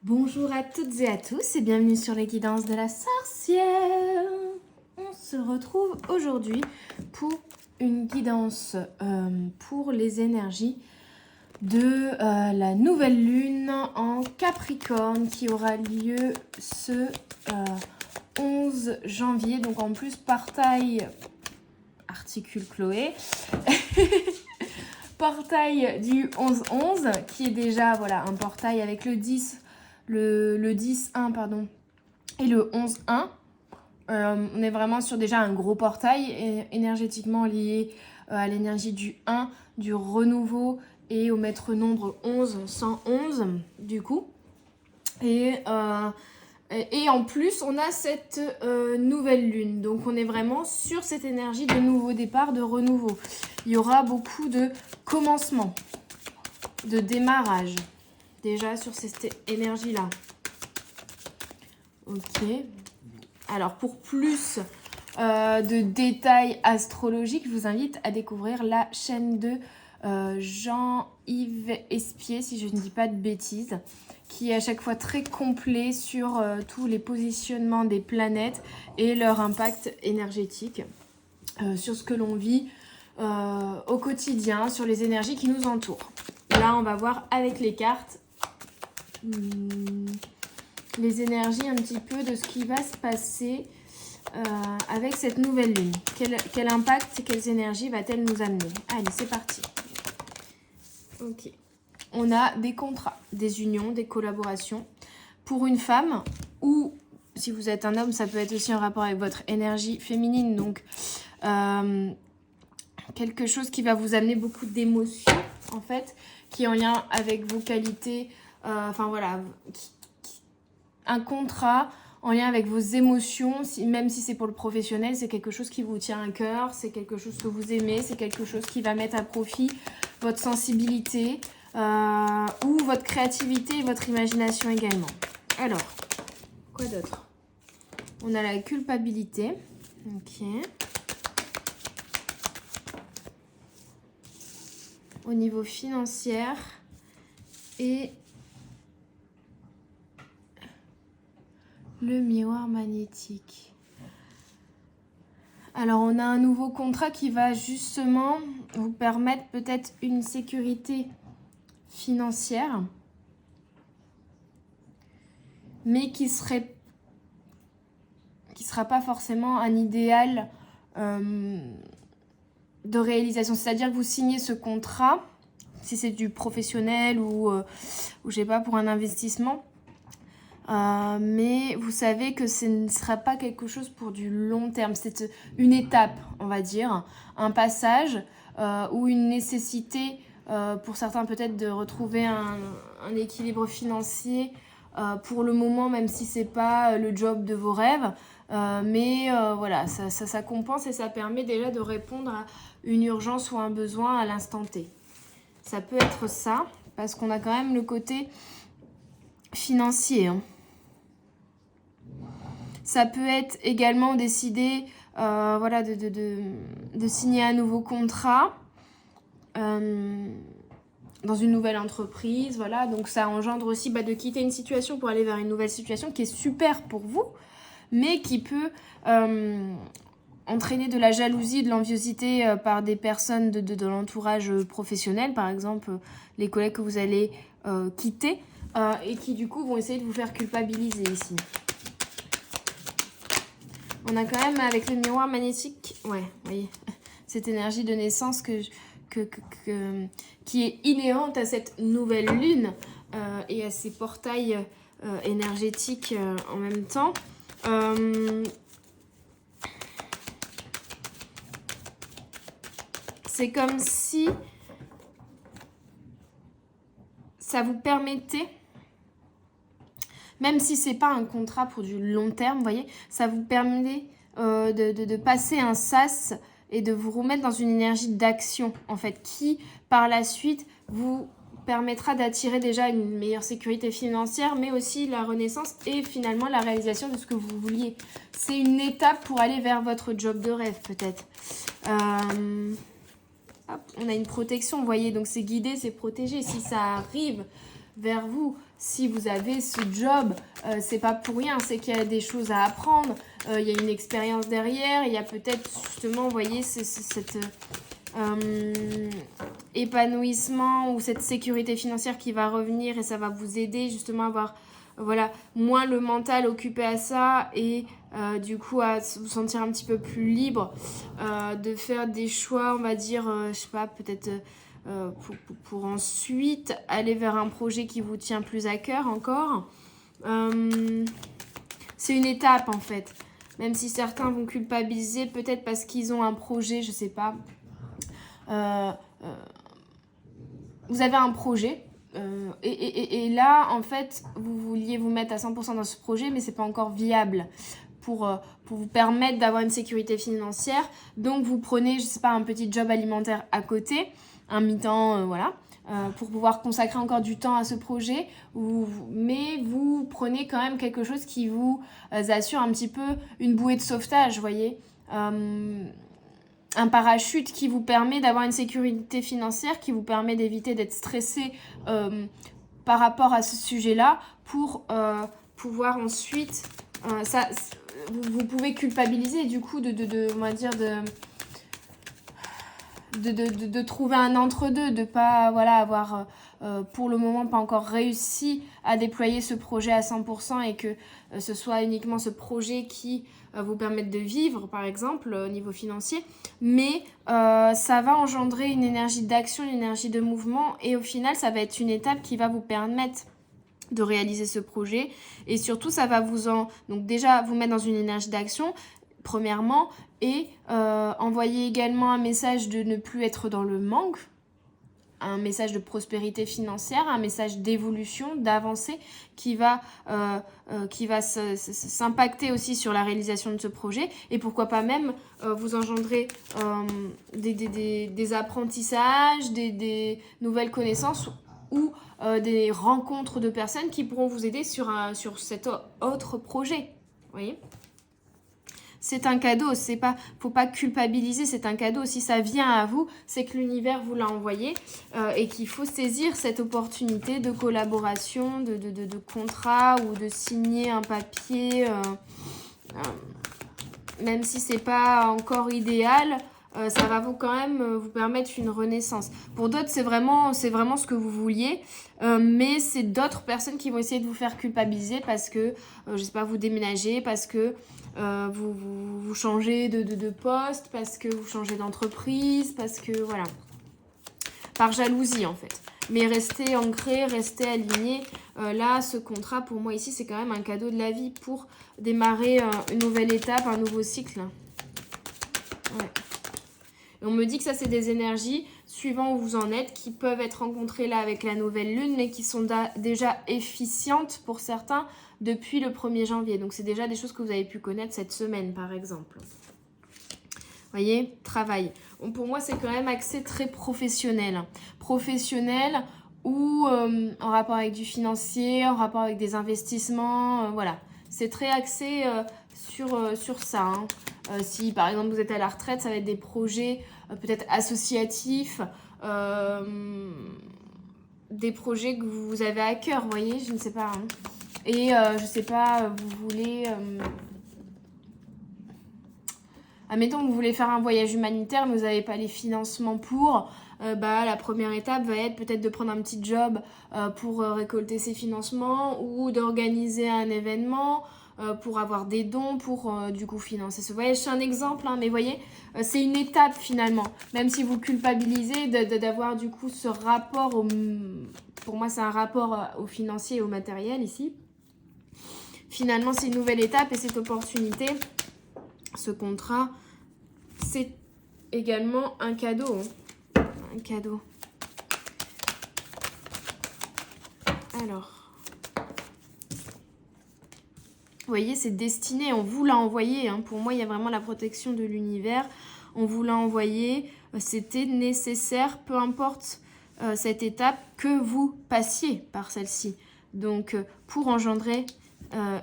Bonjour à toutes et à tous et bienvenue sur les guidances de la sorcière. On se retrouve aujourd'hui pour une guidance pour les énergies de la nouvelle lune en Capricorne qui aura lieu ce 11 janvier. Donc en plus portail, articule Chloé, portail du 11-11 qui est déjà voilà, un portail avec le 10. Le 10-1 pardon, et le 11-1. On est vraiment sur déjà un gros portail énergétiquement lié à l'énergie du 1, du renouveau et au maître nombre 11, 111 du coup. Et en plus, on a cette nouvelle lune. Donc, on est vraiment sur cette énergie de nouveau départ, de renouveau. Il y aura beaucoup de commencement, de démarrage. Déjà sur cette énergie-là. Ok. Alors, pour plus de détails astrologiques, je vous invite à découvrir la chaîne de Jean-Yves Espier, si je ne dis pas de bêtises, qui est à chaque fois très complet sur tous les positionnements des planètes et leur impact énergétique sur ce que l'on vit au quotidien, sur les énergies qui nous entourent. Là, on va voir avec les cartes les énergies un petit peu de ce qui va se passer avec cette nouvelle lune. Quel impact, quelles énergies va-t-elle nous amener? Allez, c'est parti. Ok. On a des contrats, des unions, des collaborations. Pour une femme, ou si vous êtes un homme, ça peut être aussi en rapport avec votre énergie féminine. Donc, quelque chose qui va vous amener beaucoup d'émotions, en fait, qui est en lien avec vos qualités. Enfin, voilà, un contrat en lien avec vos émotions, même si c'est pour le professionnel, c'est quelque chose qui vous tient à cœur, c'est quelque chose que vous aimez, c'est quelque chose qui va mettre à profit votre sensibilité ou votre créativité et votre imagination également. Alors, quoi d'autre? On a la culpabilité. Ok. Au niveau financier et le miroir magnétique. Alors, on a un nouveau contrat qui va justement vous permettre peut-être une sécurité financière, mais qui sera pas forcément un idéal de réalisation. C'est-à-dire que vous signez ce contrat, si c'est du professionnel ou je sais pas, pour un investissement, mais vous savez que ce ne sera pas quelque chose pour du long terme. C'est une étape, on va dire, un passage ou une nécessité pour certains peut-être de retrouver un équilibre financier pour le moment, même si c'est pas le job de vos rêves. Mais voilà, ça compense et ça permet déjà de répondre à une urgence ou un besoin à l'instant T. Ça peut être ça, parce qu'on a quand même le côté financier. Ça peut être également décider voilà, de signer un nouveau contrat dans une nouvelle entreprise. Voilà. Donc ça engendre aussi de quitter une situation pour aller vers une nouvelle situation qui est super pour vous, mais qui peut entraîner de la jalousie, de l'enviosité par des personnes de l'entourage professionnel, par exemple les collègues que vous allez quitter et qui du coup vont essayer de vous faire culpabiliser ici. On a quand même avec le miroir magnétique, ouais, vous voyez, cette énergie de naissance qui est inhérente à cette nouvelle lune et à ces portails énergétiques en même temps. C'est comme si ça vous permettait, même si c'est pas un contrat pour du long terme, vous voyez, ça vous permet de passer un sas et de vous remettre dans une énergie d'action, en fait, qui, par la suite, vous permettra d'attirer déjà une meilleure sécurité financière, mais aussi la renaissance et finalement la réalisation de ce que vous vouliez. C'est une étape pour aller vers votre job de rêve, peut-être. Hop, on a une protection, vous voyez, donc c'est guidé, c'est protégé. Si ça arrive vers vous, si vous avez ce job, c'est pas pour rien, c'est qu'il y a des choses à apprendre, il y a une expérience derrière, il y a peut-être justement, vous voyez, cet épanouissement ou cette sécurité financière qui va revenir et ça va vous aider justement à avoir voilà, moins le mental occupé à ça et du coup à vous sentir un petit peu plus libre de faire des choix, on va dire, je sais pas, peut-être pour ensuite aller vers un projet qui vous tient plus à cœur encore. C'est une étape en fait, même si certains vont culpabiliser peut-être parce qu'ils ont un projet, je sais pas. Vous avez un projet et là, en fait, vous vouliez vous mettre à 100% dans ce projet, mais c'est pas encore viable pour vous permettre d'avoir une sécurité financière. Donc, vous prenez, je sais pas, un petit job alimentaire à côté, un mi-temps, voilà, pour pouvoir consacrer encore du temps à ce projet. Mais vous prenez quand même quelque chose qui vous assure un petit peu une bouée de sauvetage, vous voyez. Un parachute qui vous permet d'avoir une sécurité financière, qui vous permet d'éviter d'être stressé par rapport à ce sujet-là pour pouvoir ensuite... vous pouvez culpabiliser du coup on va dire de trouver un entre-deux, de pas voilà, avoir pour le moment pas encore réussi à déployer ce projet à 100% et que ce soit uniquement ce projet qui vous permette de vivre par exemple au niveau financier, mais ça va engendrer une énergie d'action, une énergie de mouvement et au final ça va être une étape qui va vous permettre de réaliser ce projet et surtout ça va donc déjà vous mettre dans une énergie d'action premièrement et envoyer également un message de ne plus être dans le manque, un message de prospérité financière, un message d'évolution, d'avancée qui va s'impacter aussi sur la réalisation de ce projet et pourquoi pas même vous engendrer des apprentissages, des nouvelles connaissances ou des rencontres de personnes qui pourront vous aider sur cet autre projet. Vous voyez ? C'est un cadeau, faut pas culpabiliser, c'est un cadeau. Si ça vient à vous, c'est que l'univers vous l'a envoyé et qu'il faut saisir cette opportunité de collaboration, de contrat ou de signer un papier, même si c'est pas encore idéal. Ça va quand même vous permettre une renaissance. Pour d'autres, c'est vraiment ce que vous vouliez, mais c'est d'autres personnes qui vont essayer de vous faire culpabiliser parce que, je sais pas, vous déménagez, parce que vous changez de poste, parce que vous changez d'entreprise, parce que, voilà, par jalousie en fait. Mais restez ancré, restez aligné. Là, ce contrat, pour moi ici, c'est quand même un cadeau de la vie pour démarrer une nouvelle étape, un nouveau cycle. Ouais. Et on me dit que ça, c'est des énergies, suivant où vous en êtes, qui peuvent être rencontrées là avec la nouvelle lune, mais qui sont déjà efficientes pour certains depuis le 1er janvier. Donc, c'est déjà des choses que vous avez pu connaître cette semaine, par exemple. Vous voyez, travail. Bon, pour moi, c'est quand même axé très professionnel. Professionnel ou en rapport avec du financier, en rapport avec des investissements, voilà. C'est très axé sur ça. Hein. Si par exemple vous êtes à la retraite, ça va être des projets peut-être associatifs, des projets que vous avez à cœur, vous voyez, je ne sais pas. Hein. Et je ne sais pas, vous voulez... admettons que vous voulez faire un voyage humanitaire, mais vous n'avez pas les financements pour... la première étape va être peut-être de prendre un petit job pour récolter ces financements ou d'organiser un événement pour avoir des dons pour du coup financer ce voyage. C'est un exemple, hein, mais vous voyez, c'est une étape finalement. Même si vous culpabilisez d'avoir du coup ce rapport, pour moi c'est un rapport au financier et au matériel ici. Finalement c'est une nouvelle étape et cette opportunité, ce contrat, c'est également un cadeau. Hein. Un cadeau. Alors, vous voyez, c'est destiné, on vous l'a envoyé. Hein. Pour moi, il y a vraiment la protection de l'univers. On vous l'a envoyé. C'était nécessaire, peu importe cette étape, que vous passiez par celle-ci. Donc, pour engendrer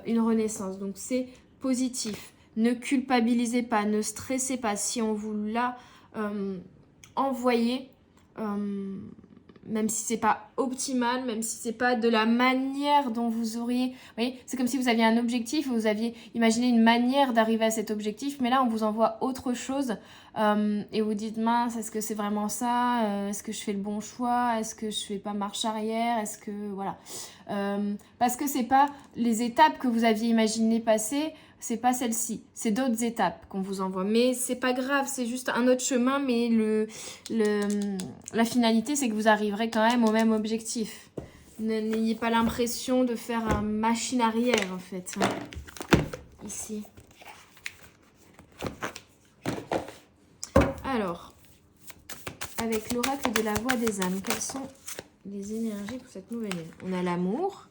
une renaissance. Donc, c'est positif. Ne culpabilisez pas, ne stressez pas. Si on vous l'a envoyé, même si c'est pas optimal, même si c'est pas de la manière dont vous auriez... Vous voyez, c'est comme si vous aviez un objectif, vous aviez imaginé une manière d'arriver à cet objectif, mais là, on vous envoie autre chose et vous dites, mince, est-ce que c'est vraiment ça? Est-ce que je fais le bon choix? Est-ce que je fais pas marche arrière? Est-ce que... Voilà. Parce que c'est pas les étapes que vous aviez imaginé passer, c'est pas celle-ci, c'est d'autres étapes qu'on vous envoie. Mais c'est pas grave, c'est juste un autre chemin, mais la finalité, c'est que vous arriverez quand même au même objectif. N'ayez pas l'impression de faire une machine arrière, en fait. Ici. Alors, avec l'oracle de la voix des âmes, quelles sont les énergies pour cette nouvelle lune? On a l'amour.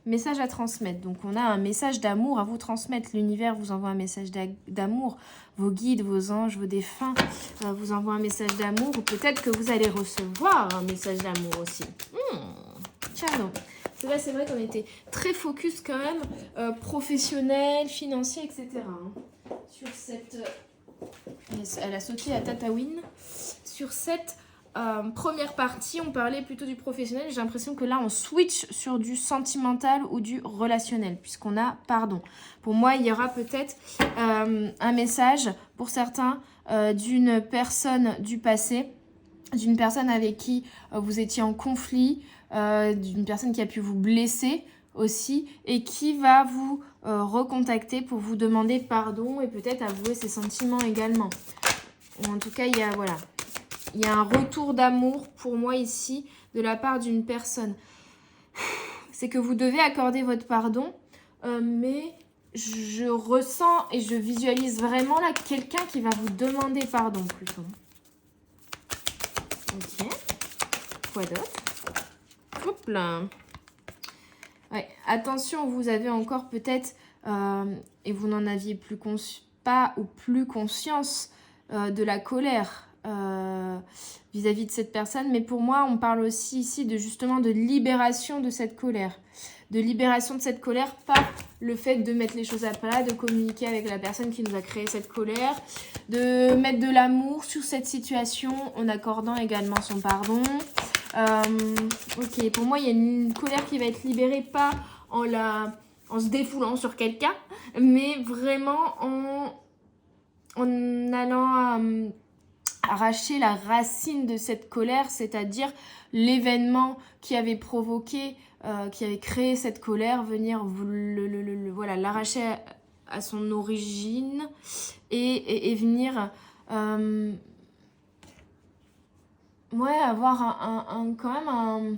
Message à transmettre. Donc, on a un message d'amour à vous transmettre. L'univers vous envoie un message d'amour. Vos guides, vos anges, vos défunts vous envoient un message d'amour. Ou peut-être que vous allez recevoir un message d'amour aussi. Tiens donc. Là, c'est vrai qu'on était très focus quand même, professionnel, financier, etc. Sur cette... Elle a sauté à Tatawin. Sur cette... première partie, on parlait plutôt du professionnel. J'ai l'impression que là, on switch sur du sentimental ou du relationnel, puisqu'on a pardon. Pour moi, il y aura peut-être un message pour certains d'une personne du passé, d'une personne avec qui vous étiez en conflit, d'une personne qui a pu vous blesser aussi et qui va vous recontacter pour vous demander pardon et peut-être avouer ses sentiments également. Ou en tout cas, il y a... Voilà. Il y a un retour d'amour pour moi ici de la part d'une personne. C'est que vous devez accorder votre pardon, mais je ressens et je visualise vraiment là quelqu'un qui va vous demander pardon plutôt. Ok. Quoi d'autre? Hop là. Ouais. Attention, vous avez encore peut-être, et vous n'en aviez plus pas ou plus conscience de la colère. Vis-à-vis de cette personne, mais pour moi on parle aussi ici de justement de libération de cette colère, par le fait de mettre les choses à plat, de communiquer avec la personne qui nous a créé cette colère, de mettre de l'amour sur cette situation en accordant également son pardon. Ok, pour moi il y a une colère qui va être libérée pas en se défoulant sur quelqu'un, mais vraiment en allant arracher la racine de cette colère, c'est-à-dire l'événement qui avait provoqué, qui avait créé cette colère, venir voilà, l'arracher à son origine et venir avoir quand même un...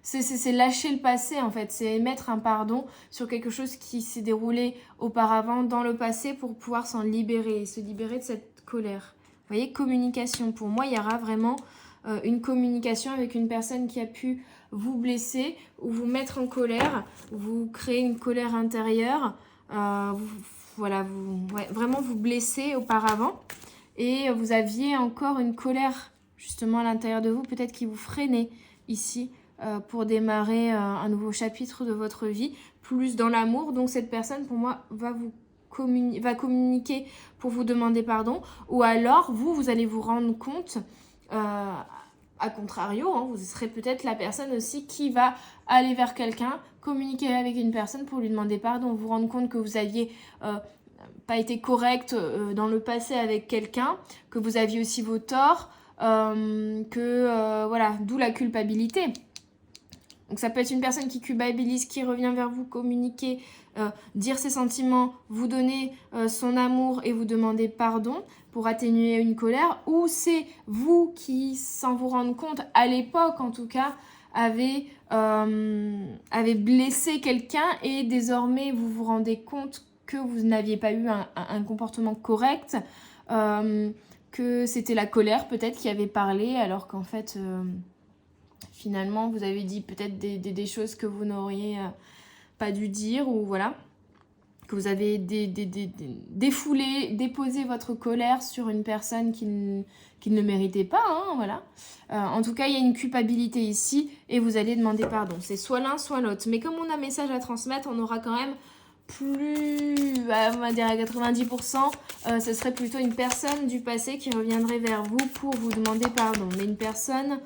C'est lâcher le passé en fait, c'est émettre un pardon sur quelque chose qui s'est déroulé auparavant dans le passé pour pouvoir s'en libérer, se libérer de cette colère. Vous voyez, communication. Pour moi, il y aura vraiment une communication avec une personne qui a pu vous blesser ou vous mettre en colère, vous créer une colère intérieure, vraiment vous blesser auparavant et vous aviez encore une colère justement à l'intérieur de vous, peut-être qui vous freinait ici pour démarrer un nouveau chapitre de votre vie, plus dans l'amour. Donc cette personne, pour moi, va communiquer pour vous demander pardon, ou alors vous allez vous rendre compte, à contrario, vous serez peut-être la personne aussi qui va aller vers quelqu'un, communiquer avec une personne pour lui demander pardon, vous rendre compte que vous aviez pas été correct dans le passé avec quelqu'un, que vous aviez aussi vos torts, voilà, d'où la culpabilité. Donc ça peut être une personne qui culpabilise, qui revient vers vous, communiquer, dire ses sentiments, vous donner son amour et vous demander pardon pour atténuer une colère. Ou c'est vous qui, sans vous rendre compte, à l'époque en tout cas, avez blessé quelqu'un et désormais vous vous rendez compte que vous n'aviez pas eu un comportement correct, que c'était la colère peut-être qui avait parlé alors qu'en fait... Finalement, vous avez dit peut-être des choses que vous n'auriez pas dû dire, ou voilà, que vous avez déposé votre colère sur une personne qui ne méritait pas, voilà. En tout cas, il y a une culpabilité ici et vous allez demander pardon. C'est soit l'un, soit l'autre. Mais comme on a un message à transmettre, on aura quand même plus, on va dire à 90%, ce serait plutôt une personne du passé qui reviendrait vers vous pour vous demander pardon. Mais une personne...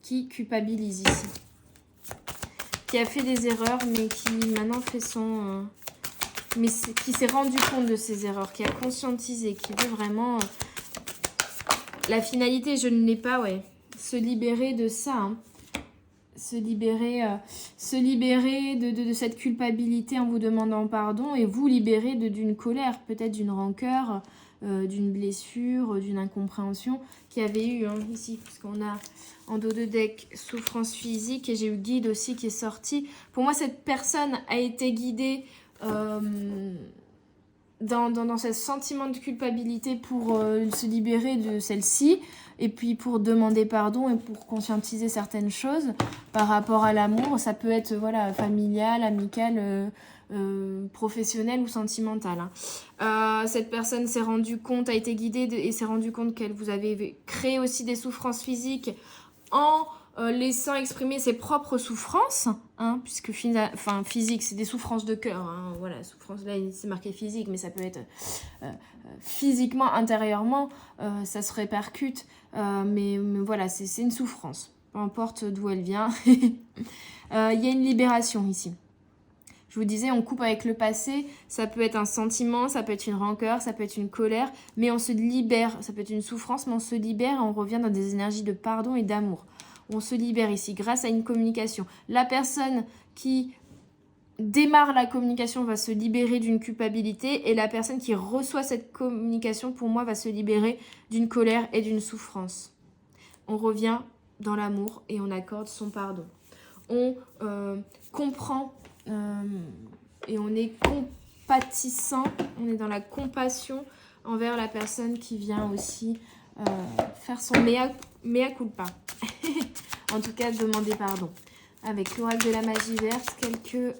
qui culpabilise ici. Qui a fait des erreurs, mais qui maintenant fait son... mais qui s'est rendu compte de ses erreurs, qui a conscientisé, qui veut vraiment... la finalité, je ne l'ai pas, ouais. Se libérer de ça, hein. Se libérer de cette culpabilité en vous demandant pardon et vous libérer d'une colère, peut-être d'une rancœur, d'une blessure, d'une incompréhension qu'il y avait eu, hein, ici. Parce qu'on a en dos de deck souffrance physique et j'ai eu guide aussi qui est sorti. Pour moi, cette personne a été guidée dans ce sentiment de culpabilité pour se libérer de celle-ci et puis pour demander pardon et pour conscientiser certaines choses par rapport à l'amour. Ça peut être voilà, familial, amical, professionnel ou sentimental, hein. Cette personne s'est rendue compte, a été guidée et s'est rendue compte qu'elle vous avait créé aussi des souffrances physiques en laissant exprimer ses propres souffrances, hein, puisque physique, c'est des souffrances de cœur, hein, voilà, souffrance, là, c'est marqué physique, mais ça peut être physiquement, intérieurement, ça se répercute, mais voilà, c'est une souffrance, peu importe d'où elle vient. Il y a une libération ici. Je vous disais, on coupe avec le passé, ça peut être un sentiment, ça peut être une rancœur, ça peut être une colère, mais on se libère, ça peut être une souffrance, mais on se libère et on revient dans des énergies de pardon et d'amour. On se libère ici grâce à une communication. La personne qui démarre la communication va se libérer d'une culpabilité et la personne qui reçoit cette communication, pour moi, va se libérer d'une colère et d'une souffrance. On revient dans l'amour et on accorde son pardon. On comprend et on est compatissant, on est dans la compassion envers la personne qui vient aussi faire son mea culpa. En tout cas, demander pardon. Avec l'oracle de la magie verte, quelques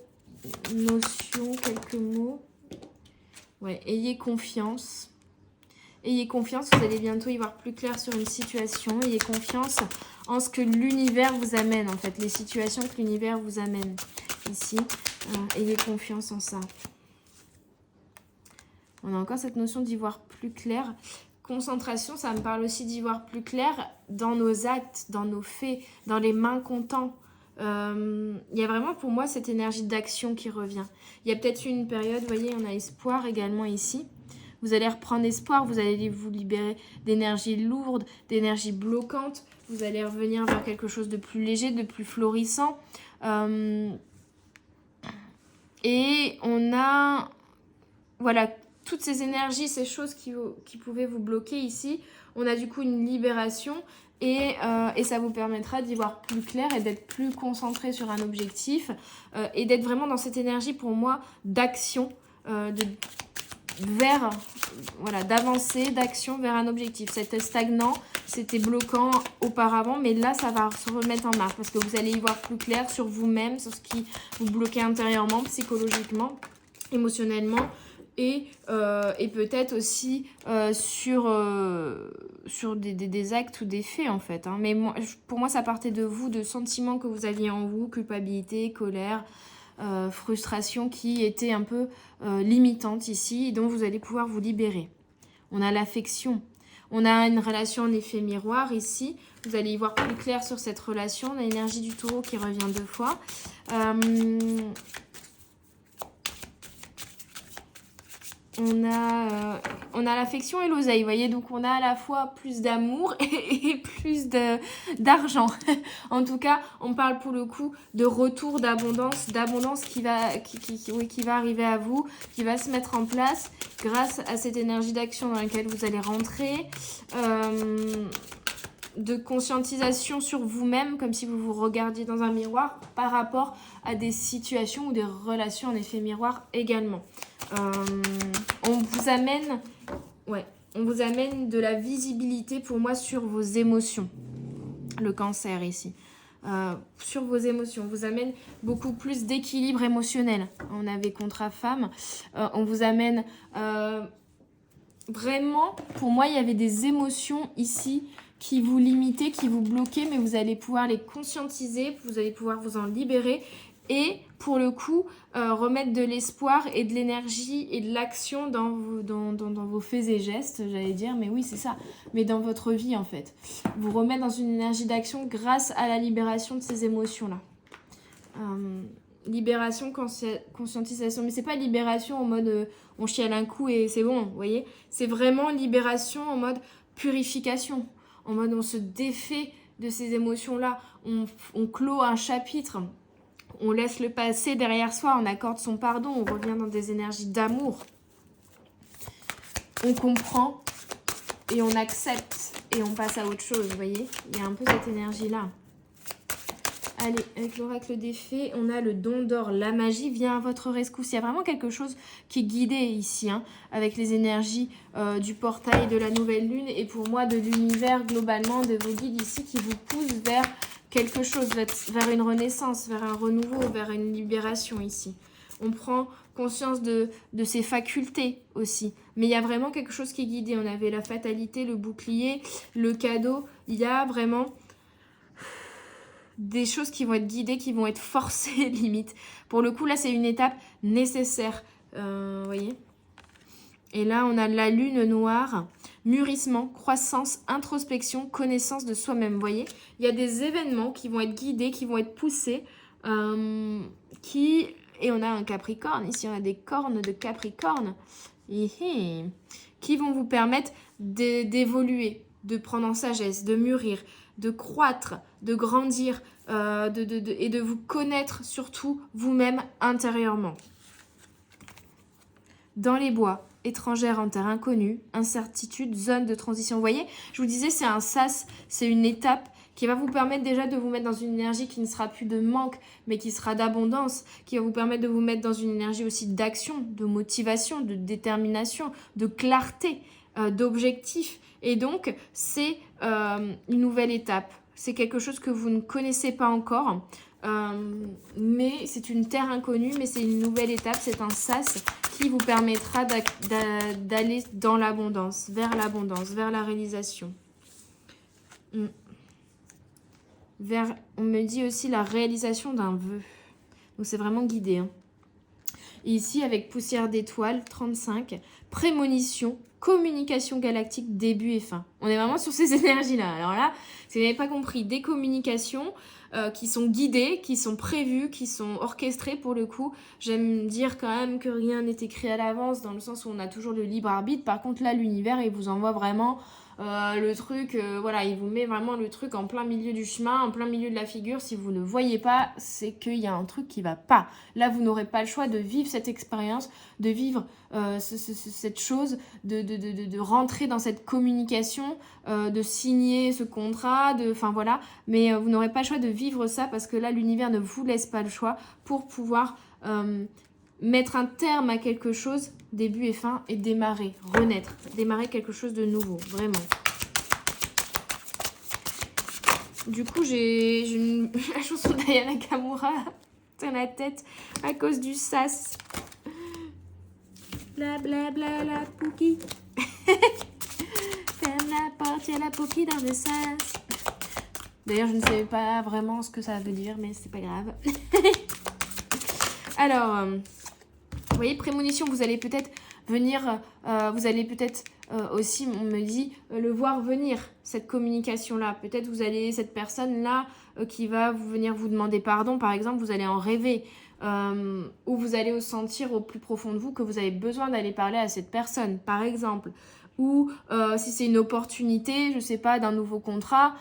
notions, quelques mots. Ouais, ayez confiance. Ayez confiance, vous allez bientôt y voir plus clair sur une situation. Ayez confiance en ce que l'univers vous amène, en fait. Les situations que l'univers vous amène ici. Ayez confiance en ça. On a encore cette notion d'y voir plus clair. Concentration, ça me parle aussi d'y voir plus clair dans nos actes, dans nos faits, dans les mains qu'on tend. Il y a vraiment pour moi cette énergie d'action qui revient. Il y a peut-être une période, vous voyez, on a espoir également ici. Vous allez reprendre espoir, vous allez vous libérer d'énergie lourde, d'énergie bloquante. Vous allez revenir vers quelque chose de plus léger, de plus florissant. Et on a, voilà, toutes ces énergies, ces choses qui pouvaient vous bloquer ici. On a du coup une libération et ça vous permettra d'y voir plus clair et d'être plus concentré sur un objectif et d'être vraiment dans cette énergie pour moi d'action, d'avancer, d'action vers un objectif. C'était stagnant, c'était bloquant auparavant, mais là ça va se remettre en marche parce que vous allez y voir plus clair sur vous-même, sur ce qui vous bloquait intérieurement, psychologiquement, émotionnellement. Et peut-être aussi sur des actes ou des faits en fait, hein. Mais pour moi ça partait de vous, de sentiments que vous aviez en vous, culpabilité, colère, frustration qui étaient un peu limitantes ici et dont vous allez pouvoir vous libérer. On a l'affection, on a une relation en effet miroir ici, vous allez y voir plus clair sur cette relation. On a l'énergie du taureau qui revient 2 fois. On a l'affection et l'oseille, vous voyez, donc on a à la fois plus d'amour et plus d'argent. En tout cas, on parle pour le coup de retour d'abondance qui va arriver à vous, qui va se mettre en place grâce à cette énergie d'action dans laquelle vous allez rentrer, de conscientisation sur vous-même, comme si vous vous regardiez dans un miroir par rapport à des situations ou des relations en effet miroir également. On vous amène de la visibilité pour moi sur vos émotions, le cancer ici, sur vos émotions, on vous amène beaucoup plus d'équilibre émotionnel. On avait contrat femme, on vous amène vraiment, pour moi il y avait des émotions ici qui vous limitaient, qui vous bloquaient, mais vous allez pouvoir les conscientiser, vous allez pouvoir vous en libérer et pour le coup remettre de l'espoir et de l'énergie et de l'action dans vos faits et gestes, j'allais dire, mais oui c'est ça, mais dans votre vie en fait. Vous remettre dans une énergie d'action grâce à la libération de ces émotions-là. Libération, conscientisation, mais c'est pas libération en mode on chiale un coup et c'est bon, vous voyez, c'est vraiment libération en mode purification, en mode on se défait de ces émotions-là, on clôt un chapitre, on laisse le passé derrière soi, on accorde son pardon, on revient dans des énergies d'amour. On comprend et on accepte et on passe à autre chose, vous voyez. Il y a un peu cette énergie-là. Allez, avec l'oracle des fées, on a le don d'or. La magie vient à votre rescousse. Il y a vraiment quelque chose qui est guidé ici, hein, avec les énergies du portail de la nouvelle lune et pour moi de l'univers globalement, de vos guides ici qui vous poussent vers quelque chose, vers une renaissance, vers un renouveau, vers une libération ici. On prend conscience de ses facultés aussi. Mais il y a vraiment quelque chose qui est guidé. On avait la fatalité, le bouclier, le cadeau. Il y a vraiment des choses qui vont être guidées, qui vont être forcées limite. Pour le coup, là, c'est une étape nécessaire. Vous voyez ? Et là, on a la lune noire, mûrissement, croissance, introspection, connaissance de soi-même. Vous voyez ? Il y a des événements qui vont être guidés, qui vont être poussés, Et on a un Capricorne. Ici, on a des cornes de Capricorne. Qui vont vous permettre d'évoluer, de prendre en sagesse, de mûrir, de croître, de grandir et de vous connaître surtout vous-même intérieurement. Dans les bois, étrangère en terre inconnue, incertitude, zone de transition. Vous voyez, je vous disais, c'est un sas, c'est une étape qui va vous permettre déjà de vous mettre dans une énergie qui ne sera plus de manque, mais qui sera d'abondance, qui va vous permettre de vous mettre dans une énergie aussi d'action, de motivation, de détermination, de clarté, d'objectif. Et donc, c'est une nouvelle étape. C'est quelque chose que vous ne connaissez pas encore, mais c'est une terre inconnue, mais c'est une nouvelle étape, c'est un sas qui vous permettra d'aller dans l'abondance, vers la réalisation. On me dit aussi la réalisation d'un vœu. Donc c'est vraiment guidé. Hein. Et ici, avec poussière d'étoiles, 35, prémonition, communication galactique, début et fin. On est vraiment sur ces énergies-là. Alors là, si vous n'avez pas compris, des communications qui sont guidées, qui sont prévues, qui sont orchestrées pour le coup. J'aime dire quand même que rien n'est écrit à l'avance, dans le sens où on a toujours le libre arbitre. Par contre, là, l'univers, il vous envoie vraiment le truc, voilà, il vous met vraiment le truc en plein milieu du chemin, en plein milieu de la figure. Si vous ne voyez pas, c'est qu'il y a un truc qui va pas. Là, vous n'aurez pas le choix de vivre cette expérience, de vivre cette chose, de rentrer dans cette communication, de signer ce contrat, enfin voilà. Mais vous n'aurez pas le choix de vivre ça parce que là, l'univers ne vous laisse pas le choix pour pouvoir mettre un terme à quelque chose, début et fin, et démarrer, renaître, démarrer quelque chose de nouveau, vraiment. Du coup, j'ai la chanson d'Aya Nakamura dans la tête à cause du sas. Bla bla bla la pouki. Ferme la porte, y'a la pouki dans le sas. D'ailleurs, je ne sais pas vraiment ce que ça veut dire, mais c'est pas grave. Alors, vous voyez, prémonition, vous allez peut-être venir, aussi, on me dit, le voir venir, cette communication-là. Peut-être vous allez, cette personne-là qui va venir vous demander pardon, par exemple, vous allez en rêver. Ou vous allez sentir au plus profond de vous que vous avez besoin d'aller parler à cette personne, par exemple. Ou si c'est une opportunité, je sais pas, d'un nouveau contrat,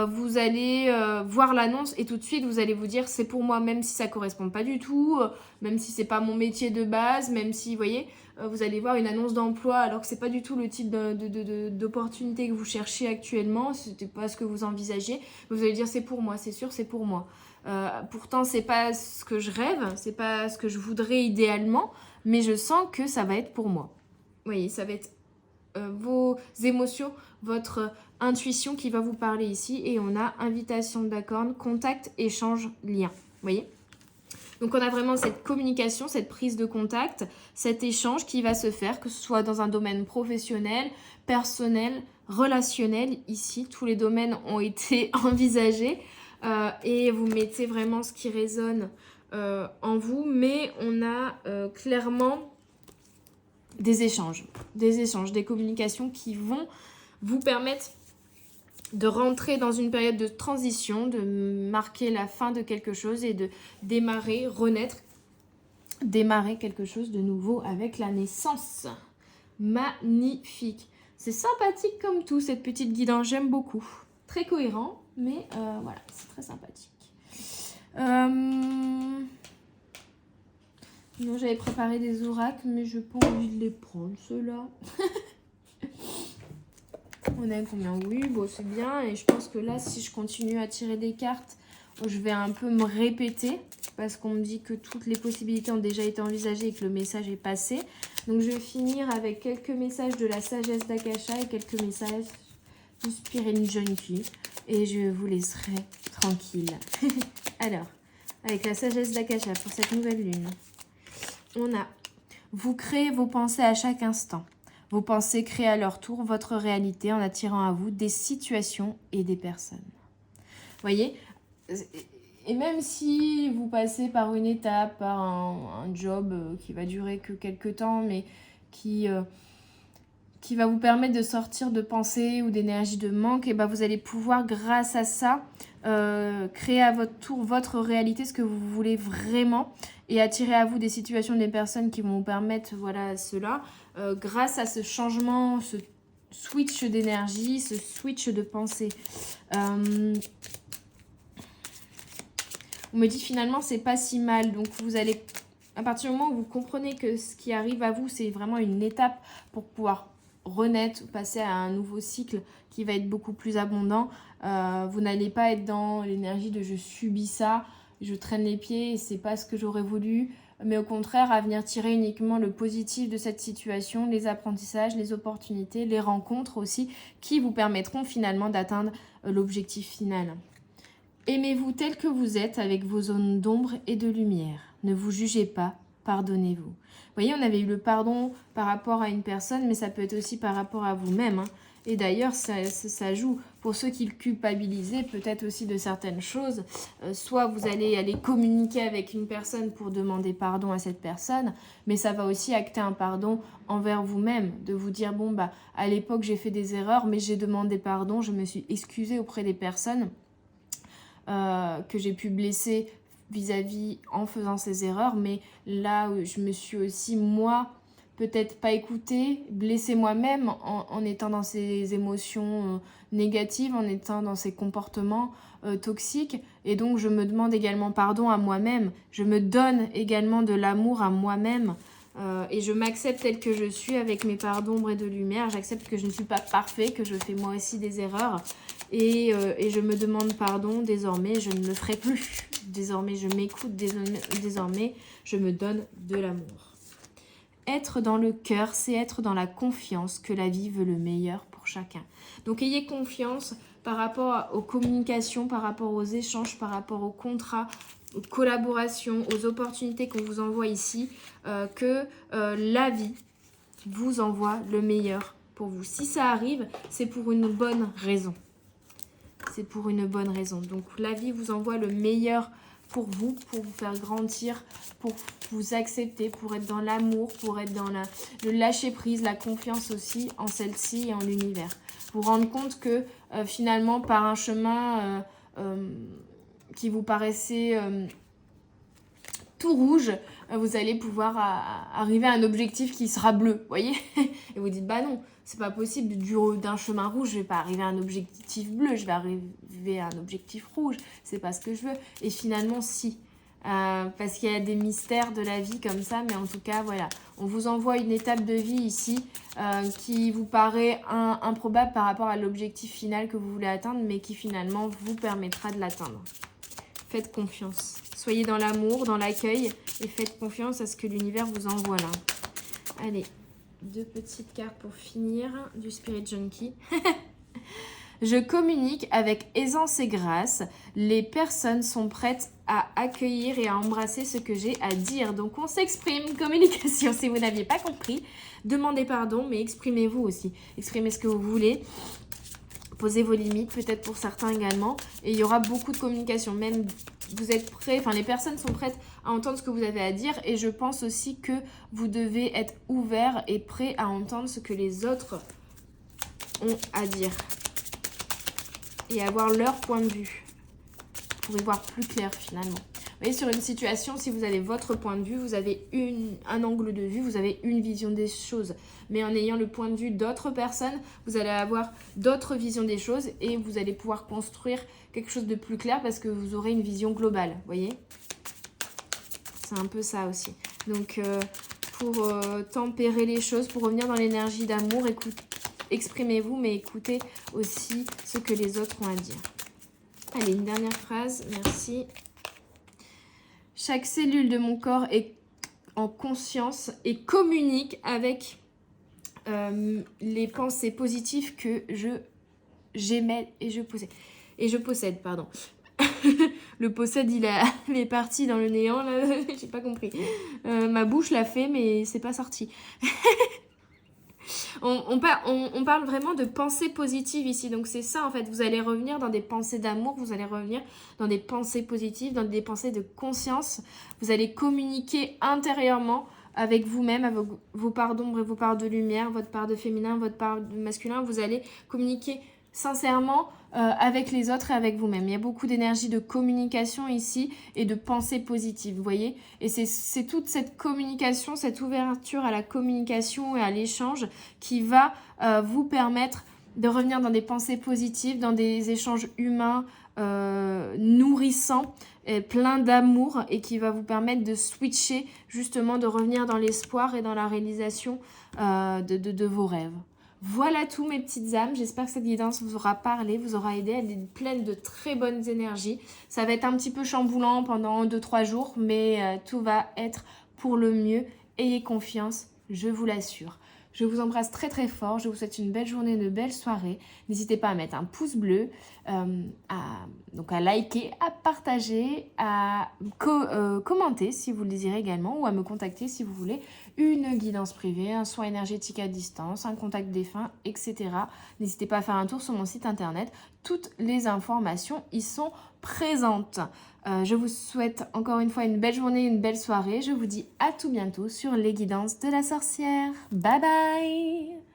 vous allez voir l'annonce et tout de suite vous allez vous dire c'est pour moi, même si ça correspond pas du tout, même si c'est pas mon métier de base, même si, vous voyez, vous allez voir une annonce d'emploi alors que c'est pas du tout le type d'opportunité que vous cherchez actuellement, c'était pas ce que vous envisagiez, vous allez dire c'est pour moi, c'est sûr, c'est pour moi. Pourtant c'est pas ce que je rêve, c'est pas ce que je voudrais idéalement, mais je sens que ça va être pour moi. Vous voyez, ça va être vos émotions, votre intuition qui va vous parler ici. Et on a invitation d'accord, contact, échange, lien. Vous voyez ? Donc on a vraiment cette communication, cette prise de contact, cet échange qui va se faire, que ce soit dans un domaine professionnel, personnel, relationnel. Ici, tous les domaines ont été envisagés et vous mettez vraiment ce qui résonne en vous. Mais on a clairement des échanges, des communications qui vont vous permettre de rentrer dans une période de transition, de marquer la fin de quelque chose et de démarrer, renaître, démarrer quelque chose de nouveau avec la naissance. Magnifique. C'est sympathique comme tout, cette petite guidance, j'aime beaucoup. Très cohérent, mais voilà, c'est très sympathique. Non, j'avais préparé des oracles, mais je n'ai pas envie de les prendre, ceux-là. On est à combien? Oui, bon, c'est bien. Et je pense que là, si je continue à tirer des cartes, je vais un peu me répéter. Parce qu'on me dit que toutes les possibilités ont déjà été envisagées et que le message est passé. Donc, je vais finir avec quelques messages de la sagesse d'Akasha et quelques messages du Spirit Junkie. Et je vous laisserai tranquille. Alors, avec la sagesse d'Akasha pour cette nouvelle lune, on a « Vous créez vos pensées à chaque instant. Vos pensées créent à leur tour votre réalité en attirant à vous des situations et des personnes. » Vous voyez? Et même si vous passez par une étape, par un job qui va durer que quelques temps, mais qui va vous permettre de sortir de pensées ou d'énergie de manque, et ben vous allez pouvoir, grâce à ça, créer à votre tour votre réalité, ce que vous voulez vraiment, et attirer à vous des situations, des personnes qui vont vous permettre voilà, cela, grâce à ce changement, ce switch d'énergie, ce switch de pensée. On me dit finalement c'est pas si mal, donc vous allez, à partir du moment où vous comprenez que ce qui arrive à vous c'est vraiment une étape pour pouvoir renaître, passer à un nouveau cycle qui va être beaucoup plus abondant, vous n'allez pas être dans l'énergie de je subis ça, je traîne les pieds et c'est pas ce que j'aurais voulu, mais au contraire à venir tirer uniquement le positif de cette situation, les apprentissages, les opportunités, les rencontres aussi qui vous permettront finalement d'atteindre l'objectif final. Aimez-vous tel que vous êtes avec vos zones d'ombre et de lumière. Ne vous jugez pas, pardonnez-vous. Vous voyez, on avait eu le pardon par rapport à une personne, mais ça peut être aussi par rapport à vous-même. Hein. Et d'ailleurs, ça joue pour ceux qui le culpabilisent, peut-être aussi de certaines choses. Soit vous allez aller communiquer avec une personne pour demander pardon à cette personne, mais ça va aussi acter un pardon envers vous-même, de vous dire, bon, bah, à l'époque, j'ai fait des erreurs, mais j'ai demandé pardon, je me suis excusée auprès des personnes que j'ai pu blesser vis-à-vis en faisant ces erreurs, mais là où je me suis aussi, moi, peut-être pas écoutée, blessée moi-même en étant dans ces émotions négatives, en étant dans ces comportements toxiques, et donc je me demande également pardon à moi-même, je me donne également de l'amour à moi-même, et je m'accepte telle que je suis avec mes parts d'ombre et de lumière, j'accepte que je ne suis pas parfait, que je fais moi aussi des erreurs, et je me demande pardon, désormais je ne le ferai plus, désormais je m'écoute, désormais je me donne de l'amour. Être dans le cœur, c'est être dans la confiance que la vie veut le meilleur pour chacun. Donc ayez confiance par rapport aux communications, par rapport aux échanges, par rapport aux contrats, aux collaborations, aux opportunités qu'on vous envoie ici, que la vie vous envoie le meilleur pour vous. Si ça arrive, c'est pour une bonne raison. C'est pour une bonne raison. Donc la vie vous envoie le meilleur pour vous faire grandir, pour vous accepter, pour être dans l'amour, pour être dans le lâcher-prise, la confiance aussi en celle-ci et en l'univers. Vous rendre compte que finalement, par un chemin qui vous paraissait tout rouge, vous allez pouvoir arriver à un objectif qui sera bleu, voyez. Et vous dites, bah non, c'est pas possible, d'un chemin rouge, je vais pas arriver à un objectif bleu, je vais arriver à un objectif rouge, c'est pas ce que je veux. Et finalement, si. Parce qu'il y a des mystères de la vie comme ça, mais en tout cas, voilà. On vous envoie une étape de vie ici qui vous paraît improbable par rapport à l'objectif final que vous voulez atteindre, mais qui finalement vous permettra de l'atteindre. Faites confiance. Soyez dans l'amour, dans l'accueil et faites confiance à ce que l'univers vous envoie là. Allez, 2 petites cartes pour finir du Spirit Junkie. Je communique avec aisance et grâce. Les personnes sont prêtes à accueillir et à embrasser ce que j'ai à dire. Donc on s'exprime, communication. Si vous n'aviez pas compris, demandez pardon, mais exprimez-vous aussi. Exprimez ce que vous voulez. Posez vos limites, peut-être pour certains également. Et il y aura beaucoup de communication. Même vous êtes prêts, enfin les personnes sont prêtes à entendre ce que vous avez à dire. Et je pense aussi que vous devez être ouvert et prêt à entendre ce que les autres ont à dire. Et avoir leur point de vue. Pour y voir plus clair finalement. Vous voyez, sur une situation, si vous avez votre point de vue, vous avez un angle de vue, vous avez une vision des choses. Mais en ayant le point de vue d'autres personnes, vous allez avoir d'autres visions des choses et vous allez pouvoir construire quelque chose de plus clair parce que vous aurez une vision globale. Vous voyez? C'est un peu ça aussi. Donc, pour tempérer les choses, pour revenir dans l'énergie d'amour, exprimez-vous, mais écoutez aussi ce que les autres ont à dire. Allez, une dernière phrase, merci. Chaque cellule de mon corps est en conscience et communique avec les pensées positives que j'émets et je possède. Pardon. Le possède, il est parti dans le néant, là, j'ai pas compris. Ma bouche l'a fait, mais c'est pas sorti. On parle vraiment de pensées positives ici. Donc c'est ça en fait. Vous allez revenir dans des pensées d'amour. Vous allez revenir dans des pensées positives, dans des pensées de conscience. Vous allez communiquer intérieurement avec vous-même, avec vos parts d'ombre et vos parts de lumière, votre part de féminin, votre part de masculin. Vous allez communiquer sincèrement avec les autres et avec vous-même. Il y a beaucoup d'énergie de communication ici et de pensée positive, vous voyez. Et c'est toute cette communication, cette ouverture à la communication et à l'échange qui va vous permettre de revenir dans des pensées positives, dans des échanges humains nourrissants, et plein d'amour et qui va vous permettre de switcher, justement de revenir dans l'espoir et dans la réalisation de vos rêves. Voilà tout mes petites âmes, j'espère que cette guidance vous aura parlé, vous aura aidé, elle est pleine de très bonnes énergies. Ça va être un petit peu chamboulant pendant 2-3 jours, mais tout va être pour le mieux. Ayez confiance, je vous l'assure. Je vous embrasse très très fort, je vous souhaite une belle journée, une belle soirée. N'hésitez pas à mettre un pouce bleu, à liker, à partager, à commenter si vous le désirez également ou à me contacter si vous voulez une guidance privée, un soin énergétique à distance, un contact défunt, etc. N'hésitez pas à faire un tour sur mon site internet, toutes les informations y sont présentes. Je vous souhaite encore une fois une belle journée, une belle soirée. Je vous dis à tout bientôt sur les guidances de la sorcière. Bye bye!